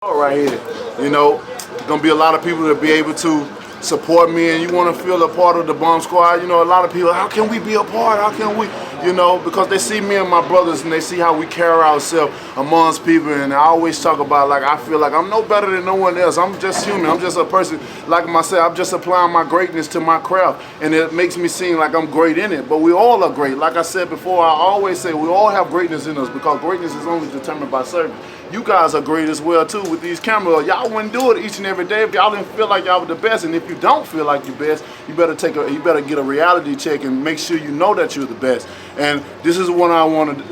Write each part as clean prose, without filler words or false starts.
Right here. You know, gonna be a lot of people that be able to support me, and you want to feel a part of the Bomb Squad. You know, a lot of people, how can we be a part? How can we? You know, because they see me and my brothers, and they see how we carry ourselves amongst people. And I always talk about, like, I feel like I'm no better than no one else. I'm just human. I'm just a person like myself. I'm just applying my greatness to my craft, and it makes me seem like I'm great in it. But we all are great. Like I said before, I always say we all have greatness in us, because greatness is only determined by service. You guys are great as well too with these cameras. Y'all wouldn't do it each and every day if y'all didn't feel like y'all were the best. And if you don't feel like you're best, you better get a reality check and make sure you know that you're the best. And this is what I wanted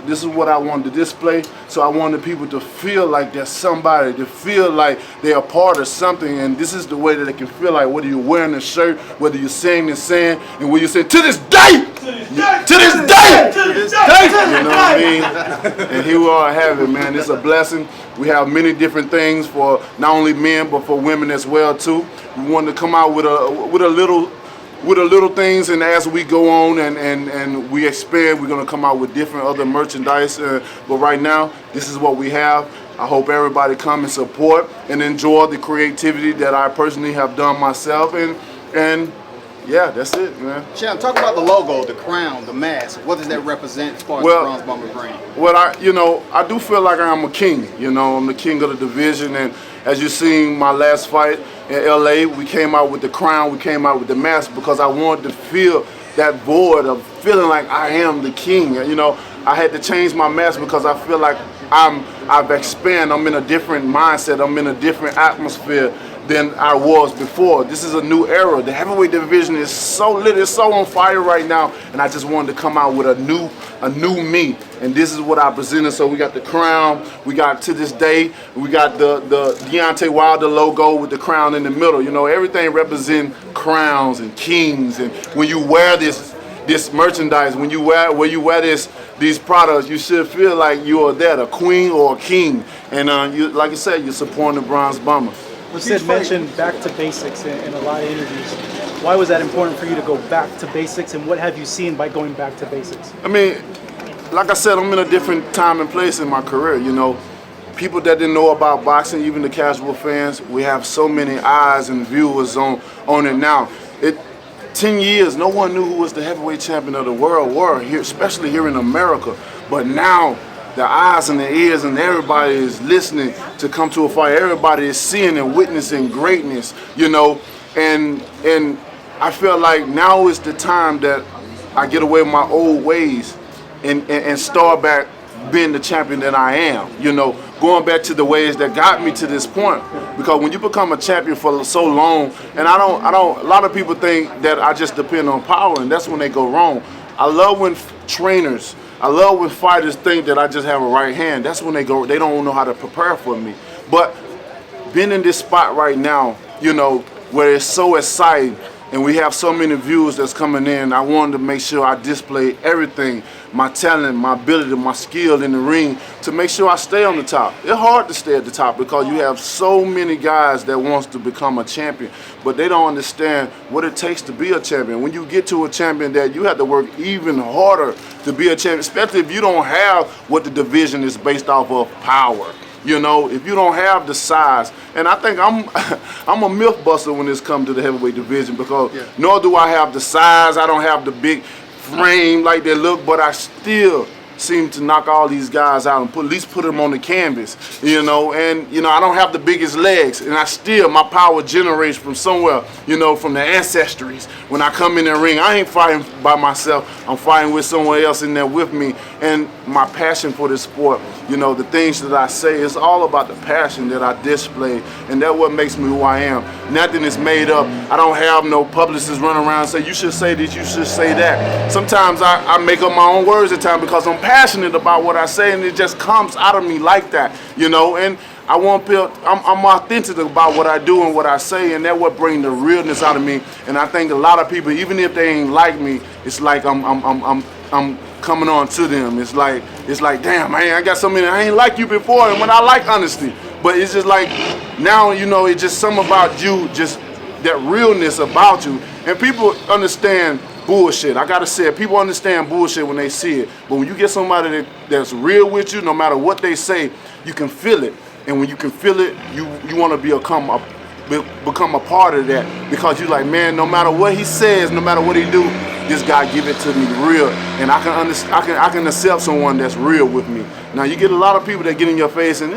to display. So I wanted people to feel like there's somebody, to feel like they're a part of something. And this is the way that they can feel like, whether you're wearing a shirt, whether you're singing and saying, and when you say, to this day, to this day, you know what I mean? And here we all have it, man. It's a blessing. We have many different things for not only men but for women as well too. We wanted to come out with a little things, and as we go on and we expand, we're gonna come out with different other merchandise. But right now, this is what we have. I hope everybody come and support and enjoy the creativity that I personally have done myself, and yeah, that's it, man. Champ, talk about the logo, the crown, the mask. What does that represent as far as the Bronze Bomber brand? Well, I do feel like I'm a king. You know, I'm the king of the division, and as you seen my last fight in LA, we came out with the crown, we came out with the mask, because I wanted to feel that void of feeling like I am the king. You know, I had to change my mask because I feel like I've expanded. I'm in a different mindset. I'm in a different atmosphere than I was before. This is a new era. The heavyweight division is so lit, it's so on fire right now, and I just wanted to come out with a new me. And this is what I presented. So we got the crown, we got To This Day, we got the Deontay Wilder logo with the crown in the middle. You know, everything represents crowns and kings. And when you wear this merchandise, when you wear these products, you should feel like you are that, a queen or a king. And you, like I said, you're supporting the Bronze Bomber. You said mention back to basics in a lot of interviews. Why was that important for you to go back to basics, and what have you seen by going back to basics? I mean, like I said, I'm in a different time and place in my career. You know, people that didn't know about boxing, even the casual fans, we have so many eyes and viewers on it now. 10 years, no one knew who was the heavyweight champion of the world, here, especially here in America. But now, the eyes and the ears and everybody is listening to come to a fight. Everybody is seeing and witnessing greatness, you know. And I feel like now is the time that I get away with my old ways and start back being the champion that I am, you know, going back to the ways that got me to this point. Because when you become a champion for so long, and a lot of people think that I just depend on power, and that's when they go wrong. I love when I love when fighters think that I just have a right hand. That's when they don't know how to prepare for me. But being in this spot right now, you know, where it's so exciting, and we have so many viewers that's coming in, I wanted to make sure I display everything, my talent, my ability, my skill in the ring, to make sure I stay on the top. It's hard to stay at the top because you have so many guys that wants to become a champion, but they don't understand what it takes to be a champion. When you get to a champion, that you have to work even harder to be a champion, especially if you don't have what the division is based off of, power. You know, if you don't have the size, and I think I'm a myth buster when this comes to the heavyweight division, because nor do I have the size, I don't have the big frame like they look, but I still seem to knock all these guys out and at least put them on the canvas, you know. And you know, I don't have the biggest legs, and my power generates from somewhere, you know, from the ancestries. When I come in the ring, I ain't fighting by myself, I'm fighting with someone else in there with me. And my passion for this sport, you know, the things that I say, it's all about the passion that I display, and that's what makes me who I am. Nothing is made up. I don't have no publicists running around and say, you should say this, you should say that. Sometimes I make up my own words at times because I'm passionate about what I say, and it just comes out of me like that, you know. And I want people, I'm authentic about what I do and what I say, and that's what brings the realness out of me. And I think a lot of people, even if they ain't like me, it's like I'm coming on to them. It's like, damn, man, I got so many, I ain't like you before, and when I like honesty. But it's just like, now, you know, it's just something about you, just that realness about you. And people understand bullshit. I gotta say it, people understand bullshit when they see it. But when you get somebody that's real with you, no matter what they say, you can feel it. And when you can feel it, you want to become a part of that, because you're like, man, no matter what he says, no matter what he do, this guy give it to me real, and I can accept someone that's real with me. Now you get a lot of people that get in your face and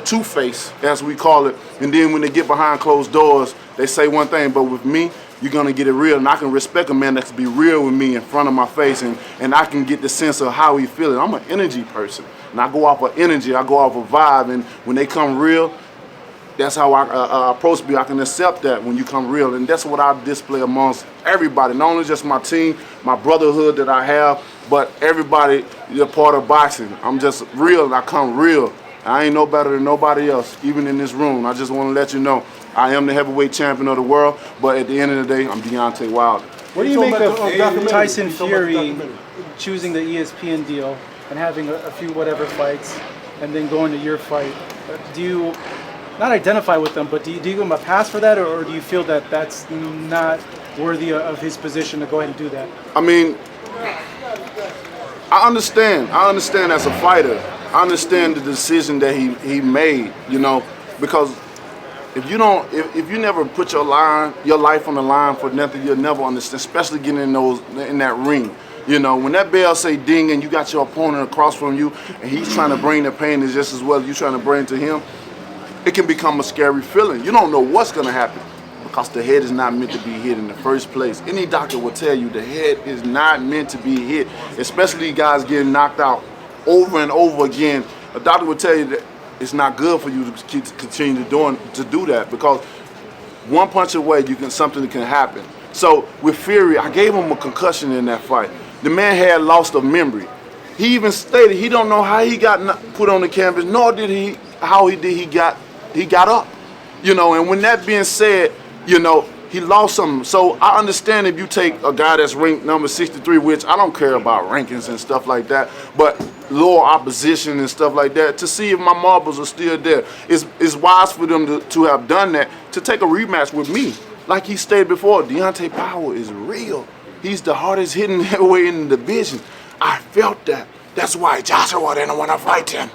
two-face, as we call it, and then when they get behind closed doors, they say one thing, but with me, you're gonna get it real, and I can respect a man that can be real with me in front of my face, and I can get the sense of how he feeling. I'm an energy person, and I go off of energy, I go off of vibe, and when they come real, that's how I approach people. I can accept that when you come real, and that's what I display amongst everybody, not only just my team, my brotherhood that I have, but everybody that's part of boxing. I'm just real, and I come real. I ain't no better than nobody else, even in this room. I just want to let you know, I am the heavyweight champion of the world, but at the end of the day, I'm Deontay Wilder. What do you make of Tyson Fury choosing the ESPN deal and having a few whatever fights and then going to your fight? Do you not identify with them, but do you give him a pass for that, or do you feel that that's not worthy of his position to go ahead and do that? I mean, I understand as a fighter, I understand the decision that he made, because if you never put your life on the line for nothing, you'll never understand, especially getting in that ring. When that bell say ding and you got your opponent across from you and he's trying to bring the pain just as well as you trying to bring it to him, it can become a scary feeling. You don't know what's going to happen, because the head is not meant to be hit in the first place. Any doctor will tell you the head is not meant to be hit, especially guys getting knocked out over and over again. A doctor will tell you that it's not good for you to continue to do that, because one punch away, something can happen. So with Fury, I gave him a concussion in that fight. The man had lost of memory. He even stated he don't know how he got put on the canvas, nor did he got up. And when that being said, he lost something. So I understand if you take a guy that's ranked number 63, which I don't care about rankings and stuff like that, but lower opposition and stuff like that, to see if my marbles are still there. It's wise for them to have done that, to take a rematch with me. Like he stated before, Deontay Power is real. He's the hardest hitting heavyweight in the division. I felt that. That's why Joshua didn't want to fight him.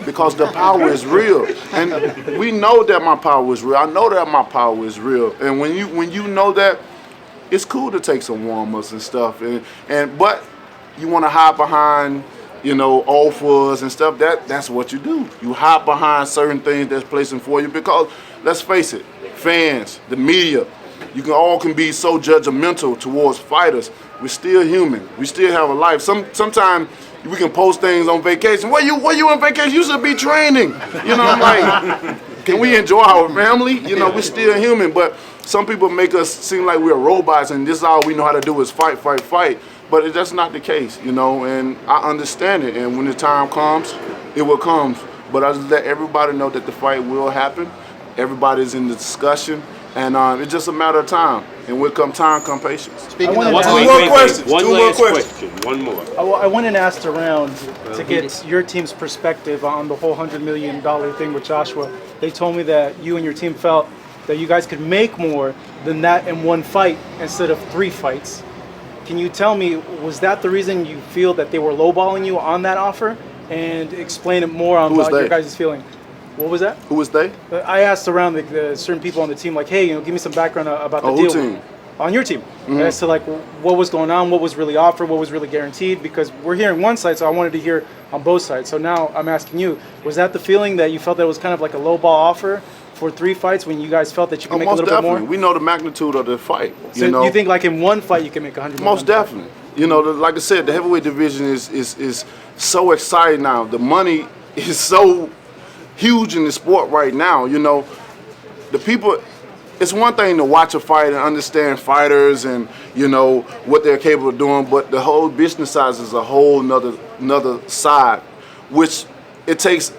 Because the power is real. And we know that my power is real. I know that my power is real. And when you know that, it's cool to take some warm-ups and stuff. But you want to hide behind, offers and stuff. That's what you do. You hide behind certain things that's placing for you, because let's face it, fans, the media, you can be so judgmental towards fighters. We're still human. We still have a life. Sometimes we can post things on vacation. Where you on vacation? You should be training. I'm like, can we enjoy our family? We're still human. But some people make us seem like we're robots and this is all we know how to do is fight, fight, fight. But that's not the case, and I understand it. And when the time comes, it will come. But I just let everybody know that the fight will happen. Everybody's in the discussion. And it's just a matter of time. And when come time, come patience. Speaking of One last question. One more. I went and asked around to get your team's perspective on the whole $100 million thing with Joshua. They told me that you and your team felt that you guys could make more than that in one fight instead of 3 fights. Can you tell me, was that the reason you feel that they were lowballing you on that offer? And explain it more on about your guys' feeling. What was that? Who was they? I asked around the certain people on the team, like, hey, give me some background about the deal. Team? On your team. As to what was going on, what was really offered, what was really guaranteed, because we're hearing one side, so I wanted to hear on both sides. So now I'm asking you, was that the feeling that you felt that it was kind of like a low ball offer for 3 fights when you guys felt that you could make a little bit more? We know the magnitude of the fight. So you think like in one fight you can make 100 million? Most definitely. Like I said, the heavyweight division is so exciting now. The money is so huge in the sport right now. The people, it's one thing to watch a fight and understand fighters and what they're capable of doing, but the whole business side is a whole another side, which it takes.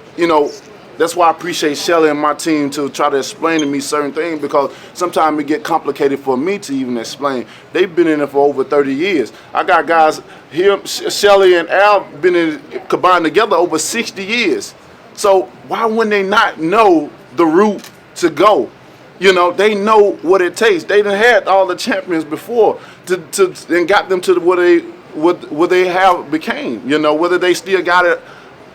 That's why I appreciate Shelly and my team to try to explain to me certain things, because sometimes it get complicated for me to even explain. They've been in it for over 30 years. I got guys here, Shelly and Al, been combined together over 60 years. So why wouldn't they not know the route to go? They know what it takes. They done had all the champions before and got them to where they have became. Whether they still got it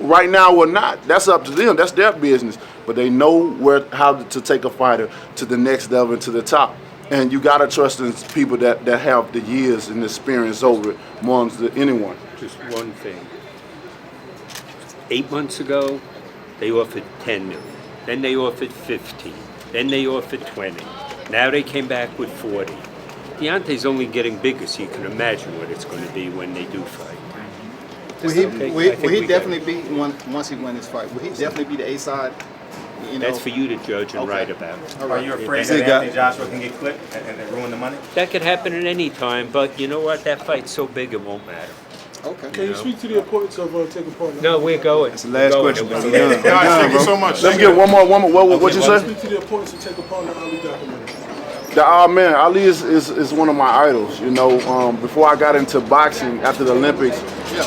right now or not, that's up to them. That's their business. But they know how to take a fighter to the next level and to the top. And you gotta trust in people that have the years and experience over it more than anyone. Just one thing. 8 months ago, they offered 10 million. Then they offered 15. Then they offered 20. Now they came back with 40. Deontay's only getting bigger, so you can imagine what it's going to be when they do fight. Will he definitely be once he wins his fight? Will he definitely be the A side? You know? That's for you to judge and write about. Are you afraid that Anthony Joshua can get clipped and ruin the money? That could happen at any time, but you know what? That fight's so big it won't matter. Okay. Can you speak to the importance of taking part? No, we're going. That's the last question. Guys, thank you so much. Let me get one more. What'd you say? Speak to the importance of taking part in the Ali documentary. Man, Ali is one of my idols. You know, before I got into boxing after the Olympics,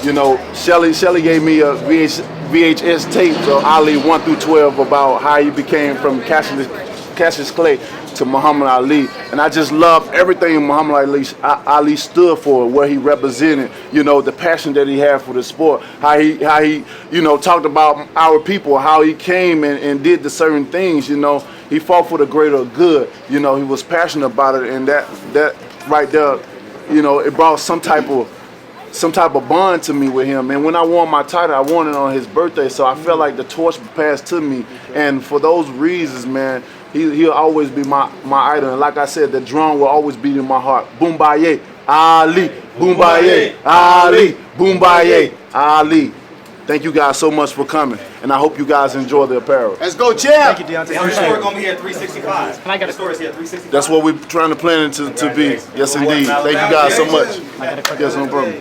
you know, Shelly gave me a VHS tape of Ali 1 through 12 about how he became from Cassius Clay to Muhammad Ali, and I just love everything Muhammad Ali stood for, where he represented, you know, the passion that he had for the sport, how he you know, talked about our people, how he came and did the certain things, you know. He fought for the greater good, you know. He was passionate about it, and that right there, you know, it brought some type of bond to me with him. And when I won my title, I won it on his birthday, so I felt like the torch passed to me. And for those reasons, man, he'll always be my idol. And like I said, the drum will always beat in my heart. Boombaye, Ali, Boombaye, Ali, Boombaye, Ali. Thank you guys so much for coming, and I hope you guys enjoy the apparel. Let's go, champ. Thank you, Deontay. Your store going to be here at 365. And I got The store is here at 365. That's what we're trying to plan it to be. Yes, indeed. Thank you guys so much. Yes, no problem.